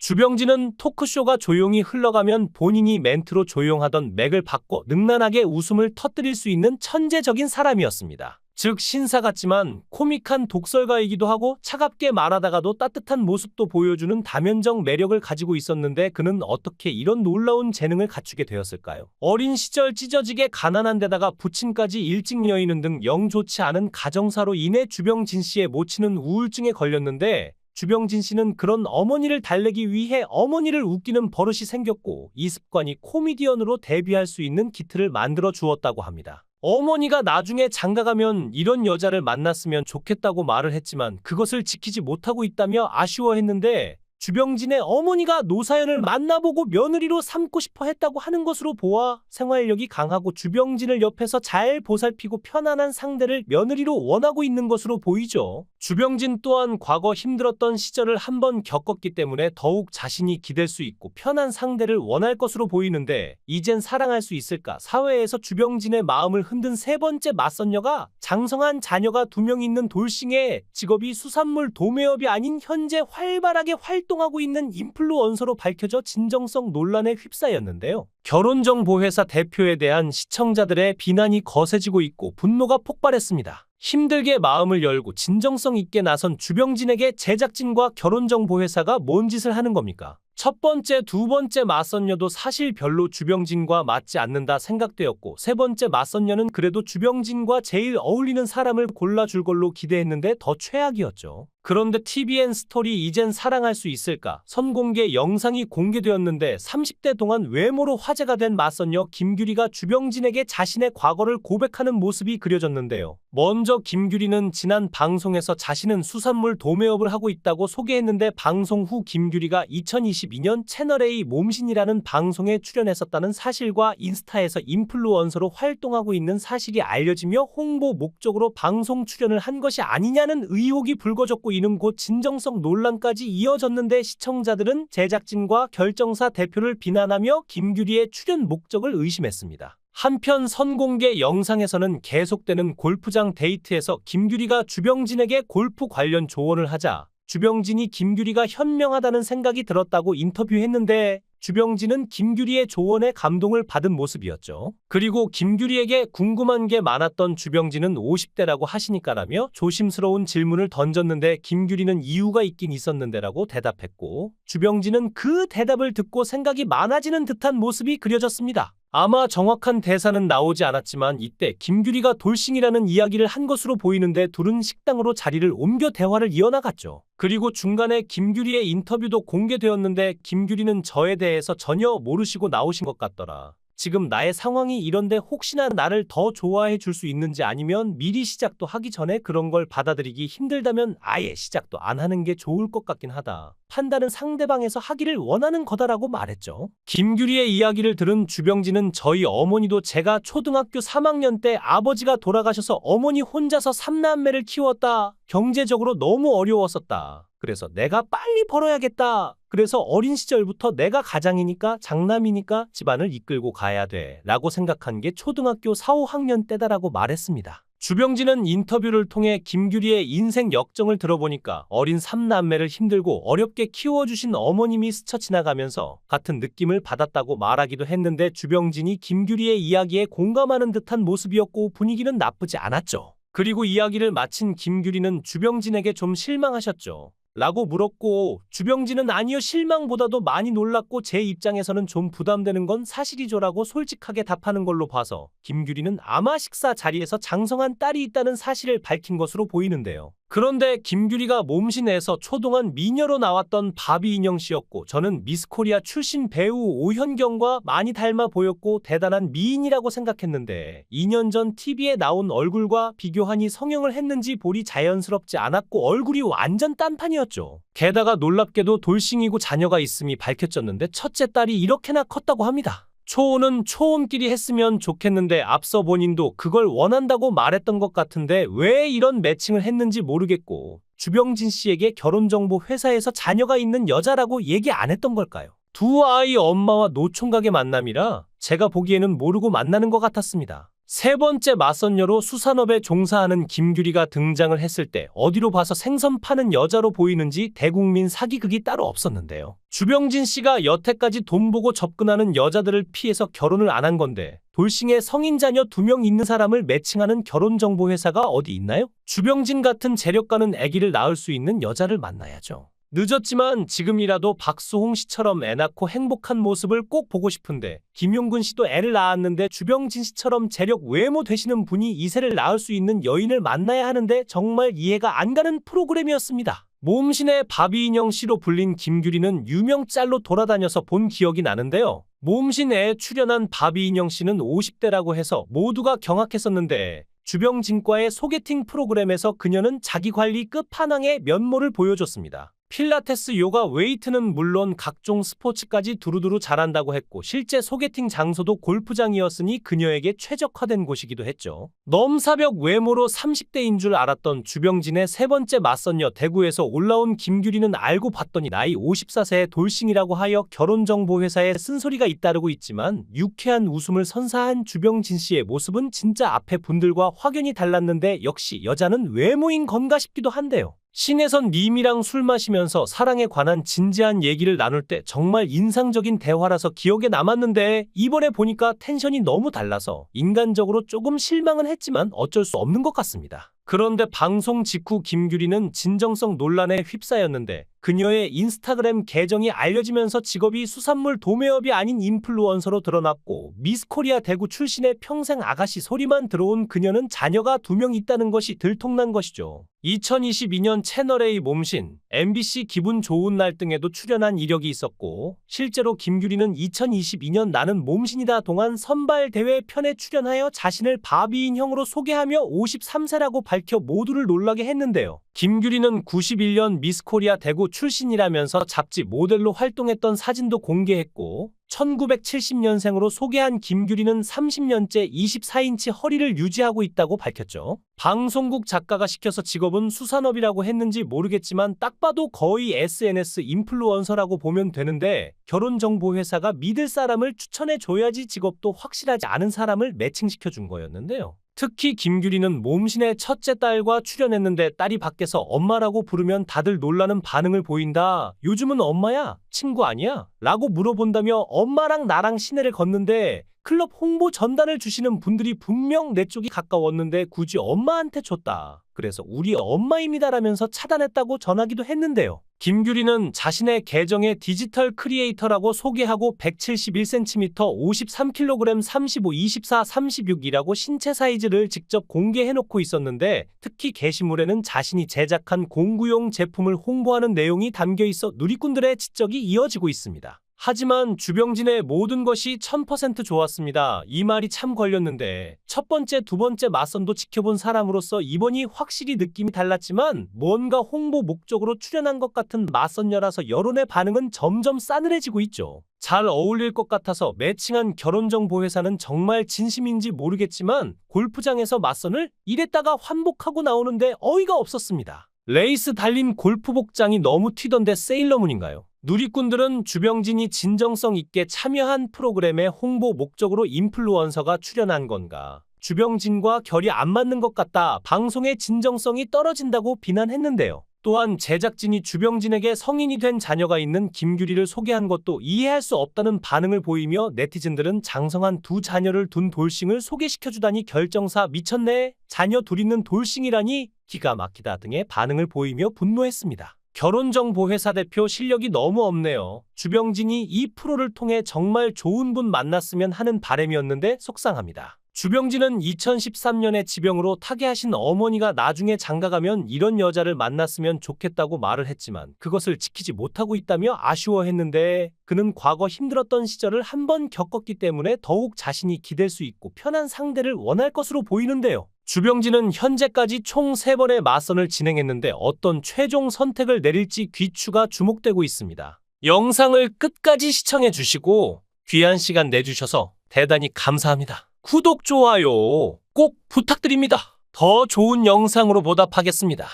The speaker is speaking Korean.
주병진은 토크쇼가 조용히 흘러가면 본인이 멘트로 조용하던 맥을 바꿔 능란하게 웃음을 터뜨릴 수 있는 천재적인 사람이었습니다. 즉 신사 같지만 코믹한 독설가이기도 하고 차갑게 말하다가도 따뜻한 모습도 보여주는 다면적 매력을 가지고 있었는데 그는 어떻게 이런 놀라운 재능을 갖추게 되었을까요? 어린 시절 찢어지게 가난한 데다가 부친까지 일찍 여의는 등 영 좋지 않은 가정사로 인해 주병진 씨의 모친은 우울증에 걸렸는데 주병진 씨는 그런 어머니를 달래기 위해 어머니를 웃기는 버릇이 생겼고 이 습관이 코미디언으로 데뷔할 수 있는 기틀을 만들어 주었다고 합니다. 어머니가 나중에 장가가면 이런 여자를 만났으면 좋겠다고 말을 했지만 그것을 지키지 못하고 있다며 아쉬워했는데 주병진의 어머니가 노사연을 만나보고 며느리로 삼고 싶어 했다고 하는 것으로 보아 생활력이 강하고 주병진을 옆에서 잘 보살피고 편안한 상대를 며느리로 원하고 있는 것으로 보이죠. 주병진 또한 과거 힘들었던 시절을 한번 겪었기 때문에 더욱 자신이 기댈 수 있고 편한 상대를 원할 것으로 보이는데 이젠 사랑할 수 있을까? 사회에서 주병진의 마음을 흔든 세 번째 맞선녀가 장성한 자녀가 2명 있는 돌싱에 직업이 수산물 도매업이 아닌 현재 활발하게 활동하고 있는 인플루언서로 밝혀져 진정성 논란에 휩싸였는데요. 결혼정보회사 대표에 대한 시청자들의 비난이 거세지고 있고 분노가 폭발했습니다. 힘들게 마음을 열고 진정성 있게 나선 주병진에게 제작진과 결혼정보회사가 뭔 짓을 하는 겁니까? 첫 번째, 두 번째 맞선녀도 사실 별로 주병진과 맞지 않는다 생각되었고 세 번째 맞선녀는 그래도 주병진과 제일 어울리는 사람을 골라줄 걸로 기대했는데 더 최악이었죠. 그런데 TVN 스토리 이젠 사랑할 수 있을까? 선공개 영상이 공개되었는데 30대 동안 외모로 화제가 된 맞선녀 김규리가 주병진에게 자신의 과거를 고백하는 모습이 그려졌는데요. 먼저 김규리는 지난 방송에서 자신은 수산물 도매업을 하고 있다고 소개했는데 방송 후 김규리가 2022년 채널A 몸신이라는 방송에 출연했었다는 사실과 인스타에서 인플루언서로 활동하고 있는 사실이 알려지며 홍보 목적으로 방송 출연을 한 것이 아니냐는 의혹이 불거졌고 이는 곧 진정성 논란까지 이어졌는데 시청자들은 제작진과 결정사 대표를 비난하며 김규리의 출연 목적을 의심했습니다. 한편 선공개 영상에서는 계속되는 골프장 데이트에서 김규리가 주병진에게 골프 관련 조언을 하자 주병진이 김규리가 현명하다는 생각이 들었다고 인터뷰했는데 주병진은 김규리의 조언에 감동을 받은 모습이었죠. 그리고 김규리에게 궁금한 게 많았던 주병진은 50대라고 하시니까라며 조심스러운 질문을 던졌는데 김규리는 이유가 있긴 있었는데라고 대답했고 주병진은 그 대답을 듣고 생각이 많아지는 듯한 모습이 그려졌습니다. 아마 정확한 대사는 나오지 않았지만 이때 김규리가 돌싱이라는 이야기를 한 것으로 보이는데 둘은 식당으로 자리를 옮겨 대화를 이어나갔죠. 그리고 중간에 김규리의 인터뷰도 공개되었는데 김규리는 저에 대해서 전혀 모르시고 나오신 것 같더라. 지금 나의 상황이 이런데 혹시나 나를 더 좋아해 줄 수 있는지 아니면 미리 시작도 하기 전에 그런 걸 받아들이기 힘들다면 아예 시작도 안 하는 게 좋을 것 같긴 하다. 판단은 상대방에서 하기를 원하는 거다라고 말했죠. 김규리의 이야기를 들은 주병진은 저희 어머니도 제가 초등학교 3학년 때 아버지가 돌아가셔서 어머니 혼자서 3남매를 키웠다. 경제적으로 너무 어려웠었다. 그래서 내가 빨리 벌어야겠다. 그래서 어린 시절부터 내가 가장이니까 장남이니까 집안을 이끌고 가야 돼 라고 생각한 게 초등학교 4, 5학년 때다라고 말했습니다. 주병진은 인터뷰를 통해 김규리의 인생 역정을 들어보니까 어린 3남매를 힘들고 어렵게 키워주신 어머님이 스쳐 지나가면서 같은 느낌을 받았다고 말하기도 했는데 주병진이 김규리의 이야기에 공감하는 듯한 모습이었고 분위기는 나쁘지 않았죠. 그리고 이야기를 마친 김규리는 주병진에게 좀 실망하셨죠. 라고 물었고 주병진은 아니요 실망보다도 많이 놀랐고 제 입장에서는 좀 부담되는 건 사실이죠 라고 솔직하게 답하는 걸로 봐서 김규리는 아마 식사 자리에서 장성한 딸이 있다는 사실을 밝힌 것으로 보이는데요. 그런데 김규리가 몸신에서 초동안 미녀로 나왔던 바비 인형 씨였고 저는 미스코리아 출신 배우 오현경과 많이 닮아 보였고 대단한 미인이라고 생각했는데 2년 전 TV에 나온 얼굴과 비교하니 성형을 했는지 볼이 자연스럽지 않았고 얼굴이 완전 딴판이었죠. 게다가 놀랍게도 돌싱이고 자녀가 있음이 밝혀졌는데 첫째 딸이 이렇게나 컸다고 합니다. 초혼은 초혼끼리 했으면 좋겠는데 앞서 본인도 그걸 원한다고 말했던 것 같은데 왜 이런 매칭을 했는지 모르겠고 주병진 씨에게 결혼정보 회사에서 자녀가 있는 여자라고 얘기 안 했던 걸까요? 두 아이 엄마와 노총각의 만남이라 제가 보기에는 모르고 만나는 것 같았습니다. 세 번째 맞선녀로 수산업에 종사하는 김규리가 등장을 했을 때 어디로 봐서 생선 파는 여자로 보이는지 대국민 사기극이 따로 없었는데요. 주병진 씨가 여태까지 돈 보고 접근하는 여자들을 피해서 결혼을 안 한 건데 돌싱에 성인 자녀 2명 있는 사람을 매칭하는 결혼정보회사가 어디 있나요? 주병진 같은 재력가는 아기를 낳을 수 있는 여자를 만나야죠. 늦었지만 지금이라도 박수홍 씨처럼 애 낳고 행복한 모습을 꼭 보고 싶은데 김용근 씨도 애를 낳았는데 주병진 씨처럼 재력 외모 되시는 분이 이세를 낳을 수 있는 여인을 만나야 하는데 정말 이해가 안 가는 프로그램이었습니다. 모험신의 바비인형 씨로 불린 김규리는 유명 짤로 돌아다녀서 본 기억이 나는데요. 모험신에 출연한 바비인형 씨는 50대라고 해서 모두가 경악했었는데 주병진과의 소개팅 프로그램에서 그녀는 자기 관리 끝판왕의 면모를 보여줬습니다. 필라테스, 요가, 웨이트는 물론 각종 스포츠까지 두루두루 잘한다고 했고 실제 소개팅 장소도 골프장이었으니 그녀에게 최적화된 곳이기도 했죠. 넘사벽 외모로 30대인 줄 알았던 주병진의 세 번째 맞선녀 대구에서 올라온 김규리는 알고 봤더니 나이 54세의 돌싱이라고 하여 결혼정보회사에 쓴소리가 잇따르고 있지만 유쾌한 웃음을 선사한 주병진 씨의 모습은 진짜 앞에 분들과 확연히 달랐는데 역시 여자는 외모인 건가 싶기도 한데요. 신혜선 님이랑 술 마시면서 사랑에 관한 진지한 얘기를 나눌 때 정말 인상적인 대화라서 기억에 남았는데 이번에 보니까 텐션이 너무 달라서 인간적으로 조금 실망은 했지만 어쩔 수 없는 것 같습니다. 그런데 방송 직후 김규리는 진정성 논란에 휩싸였는데 그녀의 인스타그램 계정이 알려지면서 직업이 수산물 도매업이 아닌 인플루언서로 드러났고 미스코리아 대구 출신의 평생 아가씨 소리만 들어온 그녀는 자녀가 2명 있다는 것이 들통난 것이죠. 2022년 채널A 몸신, MBC 기분 좋은 날 등에도 출연한 이력이 있었고 실제로 김규리는 2022년 나는 몸신이다 동안 선발대회 편에 출연하여 자신을 바비인형으로 소개하며 53세라고 밝혀 모두를 놀라게 했는데요. 김규리는 91년 미스코리아 대구 출신이라면서 잡지 모델로 활동했던 사진도 공개했고 1970년생으로 소개한 김규리는 30년째 24인치 허리를 유지하고 있다고 밝혔죠. 방송국 작가가 시켜서 직업은 수산업이라고 했는지 모르겠지만 딱 봐도 거의 SNS 인플루언서라고 보면 되는데 결혼정보회사가 믿을 사람을 추천해줘야지 직업도 확실하지 않은 사람을 매칭시켜준 거였는데요. 특히 김규리는 몸신의 첫째 딸과 출연했는데 딸이 밖에서 엄마라고 부르면 다들 놀라는 반응을 보인다. 요즘은 엄마야? 친구 아니야? 라고 물어본다며 엄마랑 나랑 시내를 걷는데 클럽 홍보 전단을 주시는 분들이 분명 내 쪽이 가까웠는데 굳이 엄마한테 줬다. 그래서 우리 엄마입니다라면서 차단했다고 전하기도 했는데요. 김규리는 자신의 계정에 디지털 크리에이터라고 소개하고 171cm, 53kg, 35, 24, 36이라고 신체 사이즈를 직접 공개해놓고 있었는데 특히 게시물에는 자신이 제작한 공구용 제품을 홍보하는 내용이 담겨있어 누리꾼들의 지적이 이어지고 있습니다. 하지만 주병진의 모든 것이 1000% 좋았습니다. 이 말이 참 걸렸는데 첫 번째, 두 번째 맞선도 지켜본 사람으로서 이번이 확실히 느낌이 달랐지만 뭔가 홍보 목적으로 출연한 것 같은 맞선녀라서 여론의 반응은 점점 싸늘해지고 있죠. 잘 어울릴 것 같아서 매칭한 결혼정보회사는 정말 진심인지 모르겠지만 골프장에서 맞선을 이랬다가 환복하고 나오는데 어이가 없었습니다. 레이스 달린 골프복장이 너무 튀던데 세일러문인가요? 누리꾼들은 주병진이 진정성 있게 참여한 프로그램의 홍보 목적으로 인플루언서가 출연한 건가? 주병진과 결이 안 맞는 것 같다. 방송의 진정성이 떨어진다고 비난했는데요. 또한 제작진이 주병진에게 성인이 된 자녀가 있는 김규리를 소개한 것도 이해할 수 없다는 반응을 보이며 네티즌들은 장성한 2 자녀를 둔 돌싱을 소개시켜주다니 결정사 미쳤네. 자녀 둘 있는 돌싱이라니 기가 막히다 등의 반응을 보이며 분노했습니다. 결혼정보회사 대표 실력이 너무 없네요. 주병진이 이 프로를 통해 정말 좋은 분 만났으면 하는 바람이었는데 속상합니다. 주병진은 2013년에 지병으로 타계하신 어머니가 나중에 장가가면 이런 여자를 만났으면 좋겠다고 말을 했지만 그것을 지키지 못하고 있다며 아쉬워했는데 그는 과거 힘들었던 시절을 한번 겪었기 때문에 더욱 자신이 기댈 수 있고 편한 상대를 원할 것으로 보이는데요. 주병진은 현재까지 총 3번의 맞선을 진행했는데 어떤 최종 선택을 내릴지 귀추가 주목되고 있습니다. 영상을 끝까지 시청해 주시고 귀한 시간 내주셔서 대단히 감사합니다. 구독, 좋아요 꼭 부탁드립니다. 더 좋은 영상으로 보답하겠습니다.